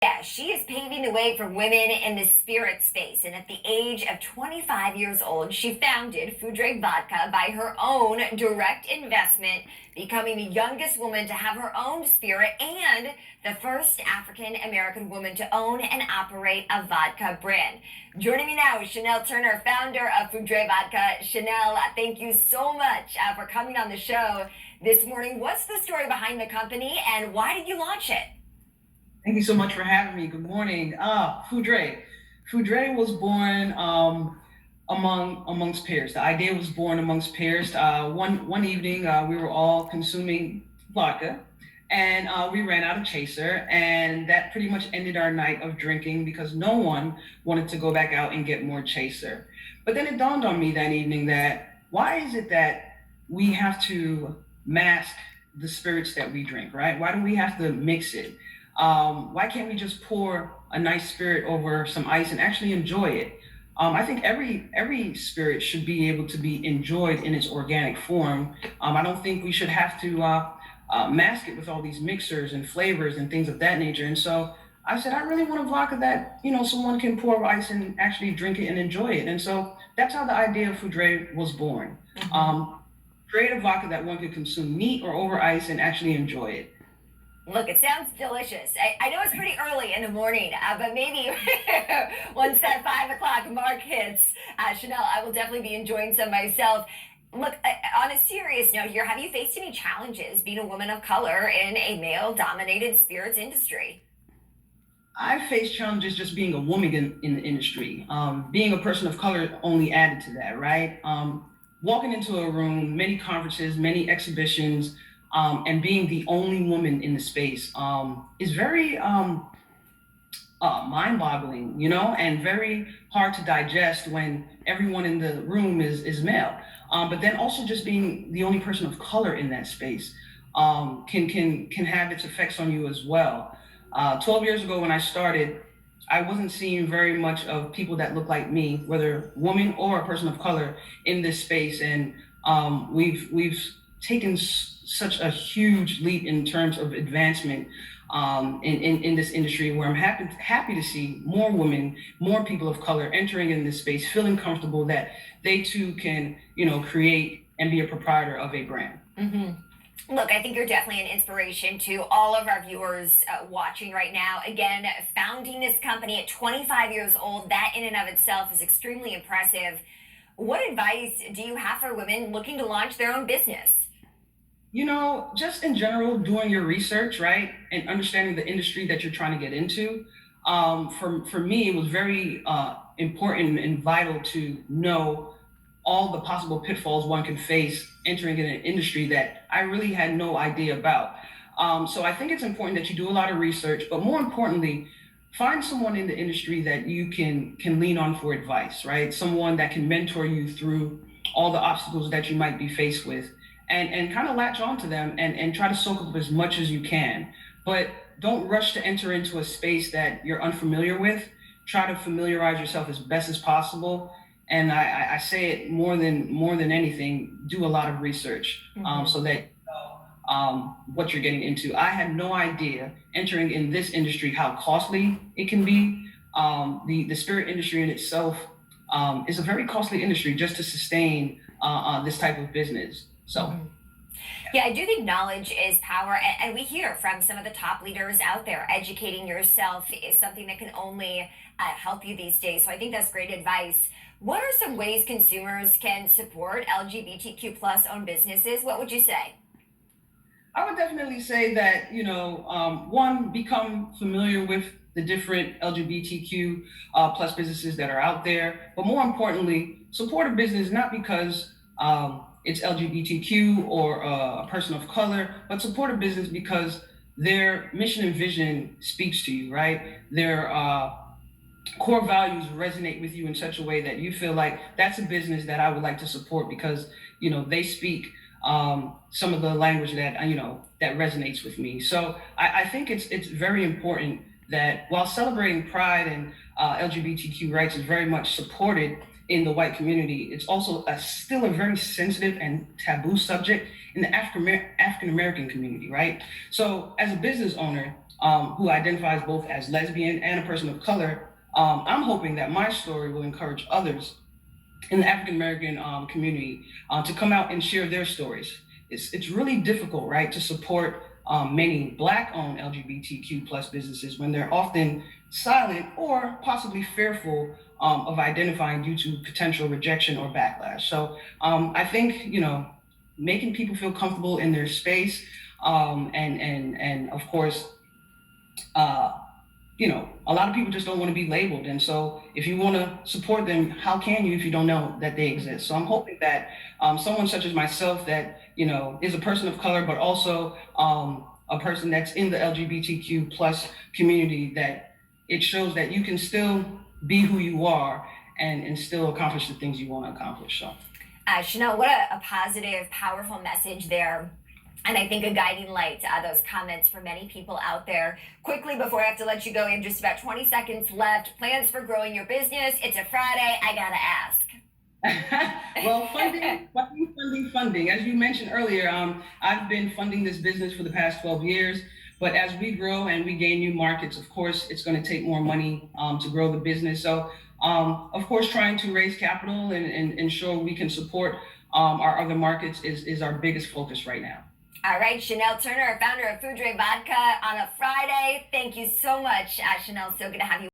Yeah, she is paving the way for women in the spirit space. And at the age of 25 years old, she founded FouDre Vodka by her own direct investment, becoming the youngest woman to have her own spirit and the first African American woman to own and operate a vodka brand. Joining me now is Chanel Turner, founder of FouDre Vodka. Chanel, thank you so much for coming on the show this morning. What's the story behind the company and why did you launch it? Thank you so much for having me. Good morning. Fou-Dre. Fou-Dre was born amongst peers. The idea was born amongst peers. One evening, we were all consuming vodka, and we ran out of chaser, and that pretty much ended our night of drinking because no one wanted to go back out and get more chaser. But then it dawned on me that evening that why is it that we have to mask the spirits that we drink, right? Why do we have to mix it? Why can't we just pour a nice spirit over some ice and actually enjoy it? I think every spirit should be able to be enjoyed in its organic form. I don't think we should have to mask it with all these mixers and flavors and things of that nature. And so I said, I really want a vodka that someone can pour over ice and actually drink it and enjoy it. And so that's how the idea of Fou-Dre was born. Create a vodka that one could consume neat or over ice and actually enjoy it. Look, it sounds delicious. I know it's pretty early in the morning, but maybe once that 5 o'clock mark hits, Chanel, I will definitely be enjoying some myself. Look, on a serious note here, have you faced any challenges being a woman of color in a male dominated spirits industry? I faced challenges just being a woman in the industry. Being a person of color only added to that, right? Walking into a room, many conferences, many exhibitions, and being the only woman in the space is very mind-boggling, and very hard to digest when everyone in the room is male. But then also just being the only person of color in that space can have its effects on you as well. 12 years ago when I started, I wasn't seeing very much of people that look like me, whether woman or a person of color, in this space, and we've taken such a huge leap in terms of advancement in this industry, where I'm happy to see more women, more people of color entering in this space, feeling comfortable that they too can, create and be a proprietor of a brand. Look, I think you're definitely an inspiration to all of our viewers watching right now. Again, founding this company at 25 years old, that in and of itself is extremely impressive. What advice do you have for women looking to launch their own business? Just in general, doing your research, right, and understanding the industry that you're trying to get into. For me, it was very important and vital to know all the possible pitfalls one can face entering in an industry that I really had no idea about. So I think it's important that you do a lot of research, but more importantly, find someone in the industry that you can lean on for advice, right? Someone that can mentor you through all the obstacles that you might be faced with, and kind of latch onto them and try to soak up as much as you can. But don't rush to enter into a space that you're unfamiliar with. Try to familiarize yourself as best as possible. And I say it more than anything, do a lot of research so that you know what you're getting into. I had no idea entering in this industry how costly it can be. The spirit industry in itself is a very costly industry just to sustain this type of business. So. Yeah, I do think knowledge is power, and we hear from some of the top leaders out there. Educating yourself is something that can only help you these days. So I think that's great advice. What are some ways consumers can support LGBTQ plus owned businesses? What would you say? I would definitely say that, one, become familiar with the different LGBTQ plus businesses that are out there. But more importantly, support a business not because it's LGBTQ or a person of color, but support a business because their mission and vision speaks to you, right? Their core values resonate with you in such a way that you feel like that's a business that I would like to support because they speak some of the language that that resonates with me. So I think it's very important that while celebrating pride and LGBTQ rights is very much supported in the white community, it's also still a very sensitive and taboo subject in the African American community, right? So as a business owner, who identifies both as lesbian and a person of color, I'm hoping that my story will encourage others in the African American community to come out and share their stories. It's really difficult, right, to support many Black-owned LGBTQ plus businesses when they're often silent or possibly fearful of identifying due to potential rejection or backlash. So I think, making people feel comfortable in their space, and of course, uh, a lot of people just don't want to be labeled. And so if you want to support them, how can you if you don't know that they exist? So I'm hoping that someone such as myself that, is a person of color, but also a person that's in the LGBTQ plus community, that it shows that you can still be who you are and still accomplish the things you want to accomplish. So. Chanel, what a positive, powerful message there. And I think a guiding light, those comments for many people out there. Quickly, before I have to let you go, we have just about 20 seconds left. Plans for growing your business. It's a Friday. I got to ask. Well, funding. As you mentioned earlier, I've been funding this business for the past 12 years. But as we grow and we gain new markets, of course, it's going to take more money to grow the business. So, of course, trying to raise capital and ensure we can support our other markets is our biggest focus right now. All right, Chanel Turner, founder of FouDre Vodka on a Friday. Thank you so much, Chanel. So good to have you.